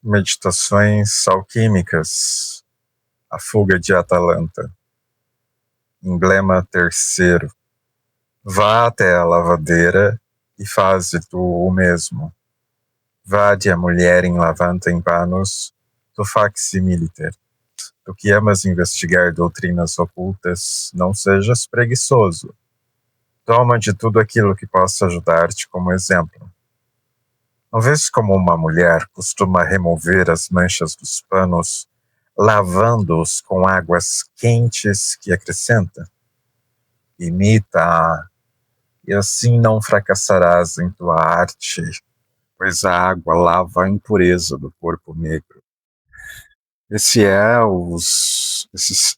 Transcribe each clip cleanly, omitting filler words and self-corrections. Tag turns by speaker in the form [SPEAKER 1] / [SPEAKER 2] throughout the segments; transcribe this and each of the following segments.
[SPEAKER 1] Meditações alquímicas, a fuga de Atalanta. Emblema terceiro. Vá até a lavadeira e faze tu o mesmo. Vade a mulher em lavanta em panos, tu fac militer. Tu que amas investigar doutrinas ocultas, não sejas preguiçoso. Toma de tudo aquilo que possa ajudar-te como exemplo. Não vês como uma mulher costuma remover as manchas dos panos, lavando-os com águas quentes que acrescenta? Imita-a, e assim não fracassarás em tua arte, pois a água lava a impureza do corpo negro. Esses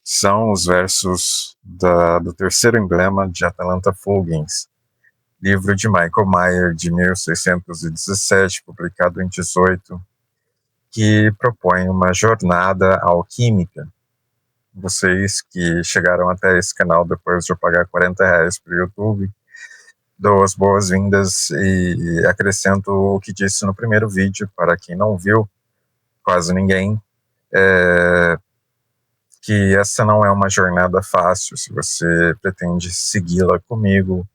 [SPEAKER 1] são os versos do terceiro emblema de Atalanta Fulgens, livro de Michael Meyer, de 1617, publicado em 18, que propõe uma jornada alquímica. Vocês que chegaram até esse canal depois de eu pagar R$40 para o YouTube, dou as boas-vindas e acrescento o que disse no primeiro vídeo, para quem não viu, quase ninguém, que essa não é uma jornada fácil. Se você pretende segui-la comigo,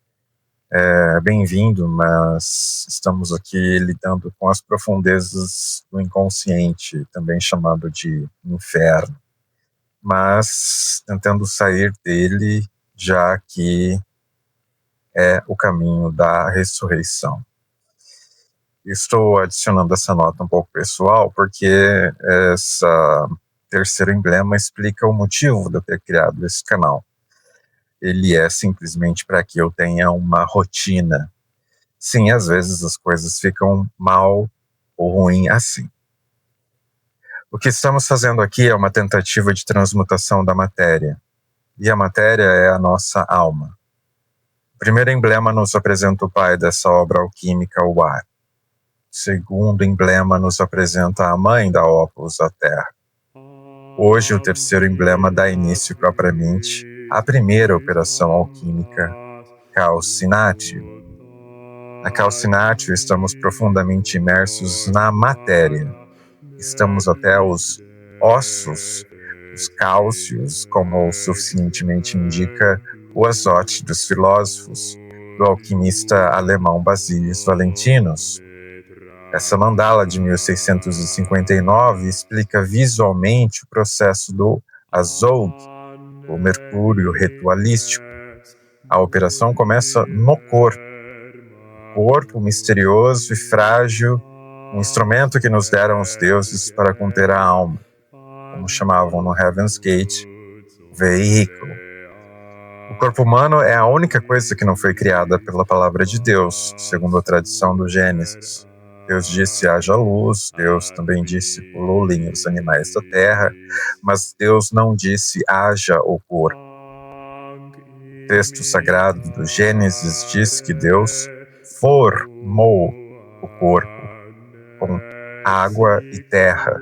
[SPEAKER 1] bem-vindo, mas estamos aqui lidando com as profundezas do inconsciente, também chamado de inferno, mas tentando sair dele, já que é o caminho da ressurreição. Estou adicionando essa nota um pouco pessoal, porque essa terceiro emblema explica o motivo de eu ter criado esse canal. Ele é simplesmente para que eu tenha uma rotina. Sim, às vezes as coisas ficam mal ou ruim assim. O que estamos fazendo aqui é uma tentativa de transmutação da matéria. E a matéria é a nossa alma. O primeiro emblema nos apresenta o pai dessa obra alquímica, o ar. O segundo emblema nos apresenta a mãe da Opus, a terra. Hoje, o terceiro emblema dá início propriamente à primeira operação alquímica, calcinatio. Na calcinatio, estamos profundamente imersos na matéria. Estamos até os ossos, os cálcios, como suficientemente indica o Azote dos filósofos, do alquimista alemão Basilius Valentinus. Essa mandala de 1659 explica visualmente o processo do azougue, o mercúrio ritualístico. A operação começa no corpo misterioso e frágil, um instrumento que nos deram os deuses para conter a alma, como chamavam no Heaven's Gate, veículo. O corpo humano é a única coisa que não foi criada pela palavra de Deus, segundo a tradição do Gênesis. Deus disse, haja luz, Deus também disse, pululem os animais da terra, mas Deus não disse, haja o corpo. O texto sagrado do Gênesis diz que Deus formou o corpo com água e terra,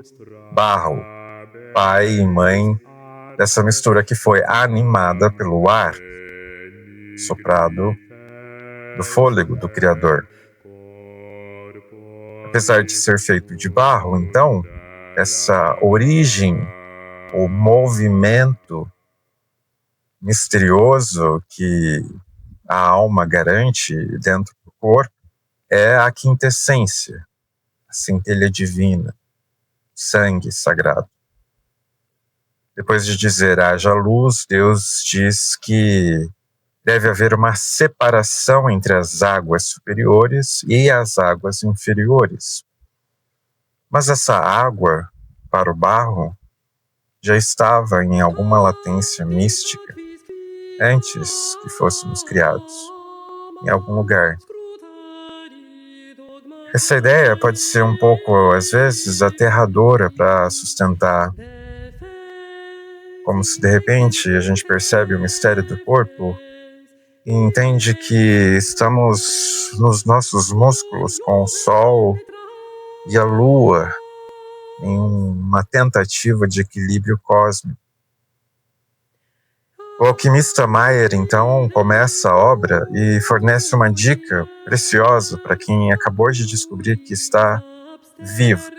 [SPEAKER 1] barro, pai e mãe, dessa mistura que foi animada pelo ar, soprado do fôlego do Criador. Apesar de ser feito de barro, então, essa origem, o movimento misterioso que a alma garante dentro do corpo é a quintessência, a centelha divina, sangue sagrado. Depois de dizer haja luz, Deus diz que deve haver uma separação entre as águas superiores e as águas inferiores. Mas essa água, para o barro, já estava em alguma latência mística antes que fôssemos criados, em algum lugar. Essa ideia pode ser um pouco, às vezes, aterradora para sustentar. Como se, de repente, a gente percebe o mistério do corpo e entende que estamos nos nossos músculos com o Sol e a Lua em uma tentativa de equilíbrio cósmico. O alquimista Meyer, então, começa a obra e fornece uma dica preciosa para quem acabou de descobrir que está vivo.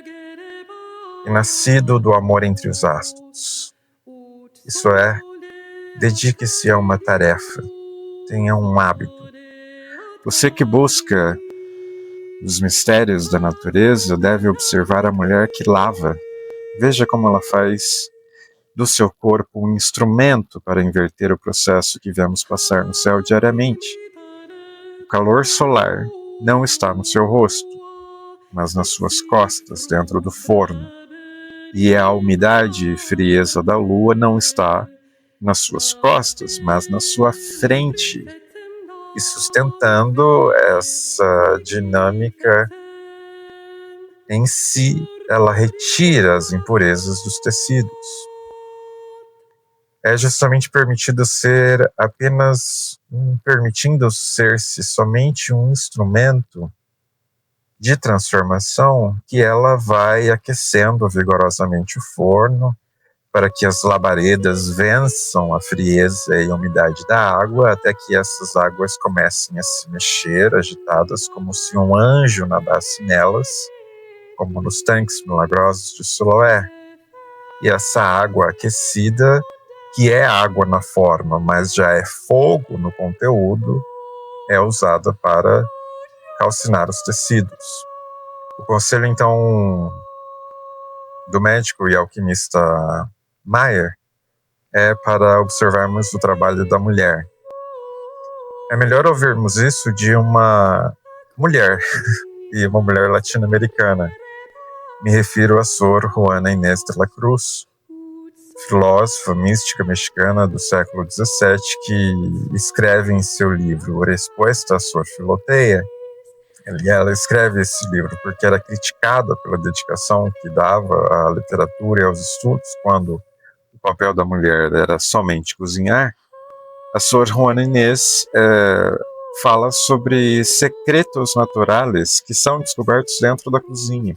[SPEAKER 1] e nascido do amor entre os astros. Isso é, dedique-se a uma tarefa, tenha um hábito. Você que busca os mistérios da natureza deve observar a mulher que lava. Veja como ela faz do seu corpo um instrumento para inverter o processo que vemos passar no céu diariamente. O calor solar não está no seu rosto, mas nas suas costas, dentro do forno. E a umidade e frieza da lua não está nas suas costas, mas na sua frente. E sustentando essa dinâmica em si, ela retira as impurezas dos tecidos. É justamente permitindo ser-se somente um instrumento de transformação que ela vai aquecendo vigorosamente o forno para que as labaredas vençam a frieza e a umidade da água até que essas águas comecem a se mexer, agitadas como se um anjo nadasse nelas, como nos tanques milagrosos de Siloé. E essa água aquecida, que é água na forma, mas já é fogo no conteúdo, é usada para calcinar os tecidos. O conselho, então, do médico e alquimista Mayer é para observarmos o trabalho da mulher. É melhor ouvirmos isso de uma mulher, e uma mulher latino-americana. Me refiro a Sor Juana Inés de la Cruz, filósofa mística mexicana do século XVII, que escreve em seu livro Resposta a Sor Filoteia. Ela escreve esse livro porque era criticada pela dedicação que dava à literatura e aos estudos, quando o papel da mulher era somente cozinhar. A Sor Juana Inés fala sobre secretos naturais que são descobertos dentro da cozinha.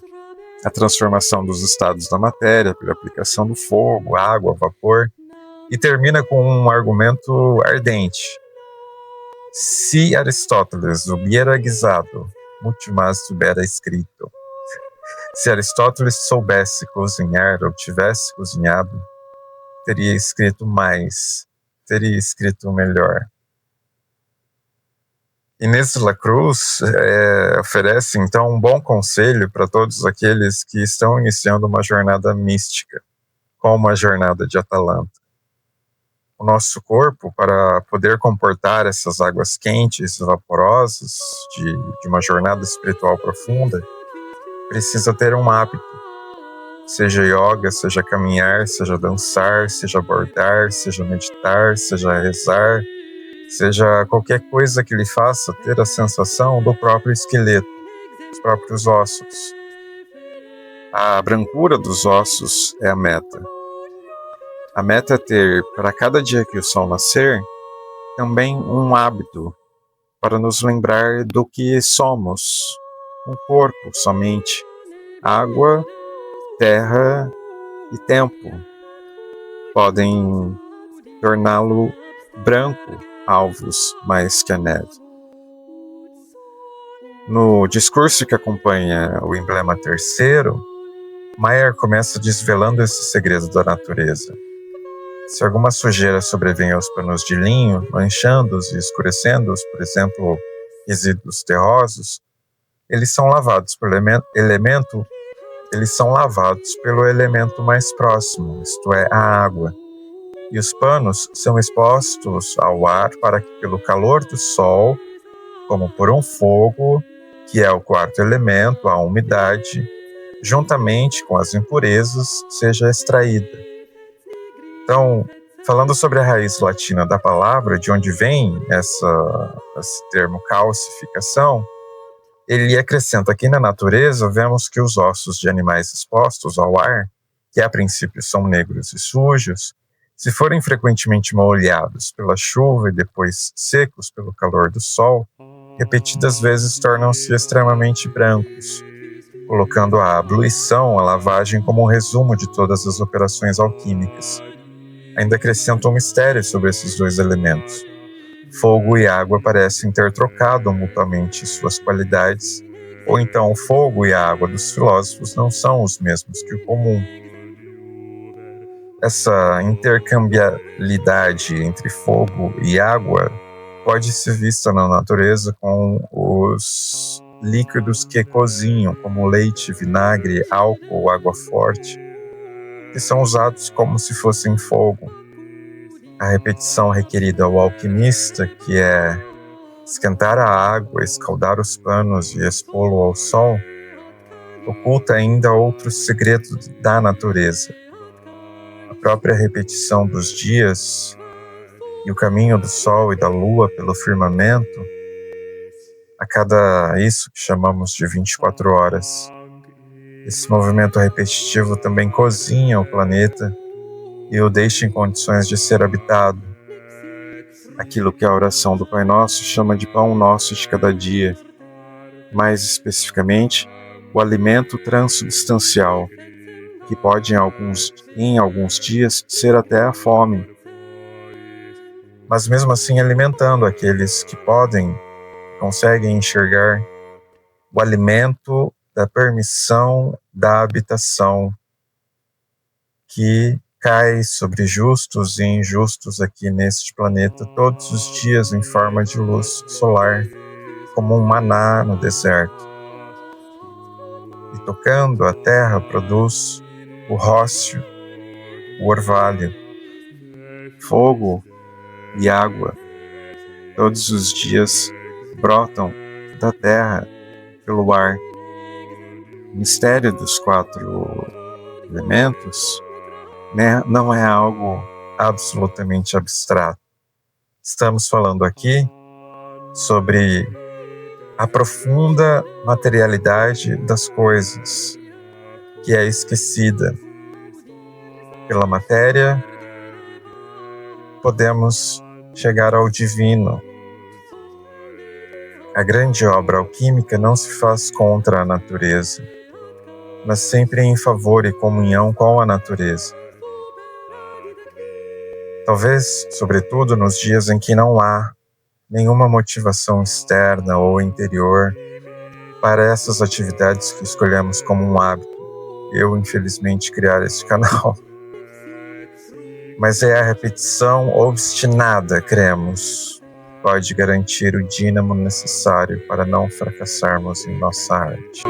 [SPEAKER 1] A transformação dos estados da matéria pela aplicação do fogo, água, vapor, e termina com um argumento ardente. Se Aristóteles hubiera guisado, muito mais hubiera escrito. Se Aristóteles soubesse cozinhar ou tivesse cozinhado, teria escrito mais, teria escrito melhor. Inés de la Cruz oferece, então, um bom conselho para todos aqueles que estão iniciando uma jornada mística, como a jornada de Atalanta. O nosso corpo, para poder comportar essas águas quentes e vaporosas de uma jornada espiritual profunda, precisa ter um hábito. Seja yoga, seja caminhar, seja dançar, seja bordar, seja meditar, seja rezar, seja qualquer coisa que lhe faça ter a sensação do próprio esqueleto, dos próprios ossos. A brancura dos ossos é a meta. A meta é ter, para cada dia que o sol nascer, também um hábito para nos lembrar do que somos. Um corpo somente, água, terra e tempo podem torná-lo branco, alvos mais que a neve. No discurso que acompanha o emblema terceiro, Mayer começa desvelando esse segredo da natureza. Se alguma sujeira sobrevém aos panos de linho, manchando-os e escurecendo-os, por exemplo, resíduos terrosos, eles são lavados pelo elemento mais próximo, isto é, a água. E os panos são expostos ao ar para que, pelo calor do sol, como por um fogo, que é o quarto elemento, a umidade, juntamente com as impurezas, seja extraída. Então, falando sobre a raiz latina da palavra, de onde vem esse termo calcificação, ele acrescenta aqui na natureza, vemos que os ossos de animais expostos ao ar, que a princípio são negros e sujos, se forem frequentemente molhados pela chuva e depois secos pelo calor do sol, repetidas vezes tornam-se extremamente brancos, colocando a abluição, a lavagem, como um resumo de todas as operações alquímicas. Ainda acrescenta um mistério sobre esses dois elementos. Fogo e água parecem ter trocado mutuamente suas qualidades Ou então o fogo e a água dos filósofos não são os mesmos que o comum. Essa intercambiabilidade entre fogo e água pode ser vista na natureza com os líquidos que cozinham, como leite, vinagre, álcool, água forte, que são usados como se fossem fogo. A repetição requerida ao alquimista, que é esquentar a água, escaldar os panos e expô-lo ao sol, oculta ainda outros segredos da natureza. A própria repetição dos dias e o caminho do sol e da lua pelo firmamento, a cada isso que chamamos de 24 horas. Esse movimento repetitivo também cozinha o planeta e o deixa em condições de ser habitado. Aquilo que a oração do Pai Nosso chama de pão nosso de cada dia, mais especificamente, o alimento transubstancial, que pode em alguns dias ser até a fome, mas mesmo assim alimentando aqueles que conseguem enxergar o alimento da permissão da habitação que cai sobre justos e injustos aqui neste planeta todos os dias em forma de luz solar, como um maná no deserto. E tocando a terra produz o róseo, o orvalho, fogo e água. Todos os dias brotam da terra pelo ar. O mistério dos 4 elementos não é algo absolutamente abstrato. Estamos falando aqui sobre a profunda materialidade das coisas, que é esquecida. Pela matéria, podemos chegar ao divino. A grande obra alquímica não se faz contra a natureza, mas sempre em favor e comunhão com a natureza. Talvez, sobretudo, nos dias em que não há nenhuma motivação externa ou interior para essas atividades que escolhemos como um hábito. Eu, infelizmente, criar esse canal. Mas é a repetição obstinada, cremos, pode garantir o dínamo necessário para não fracassarmos em nossa arte.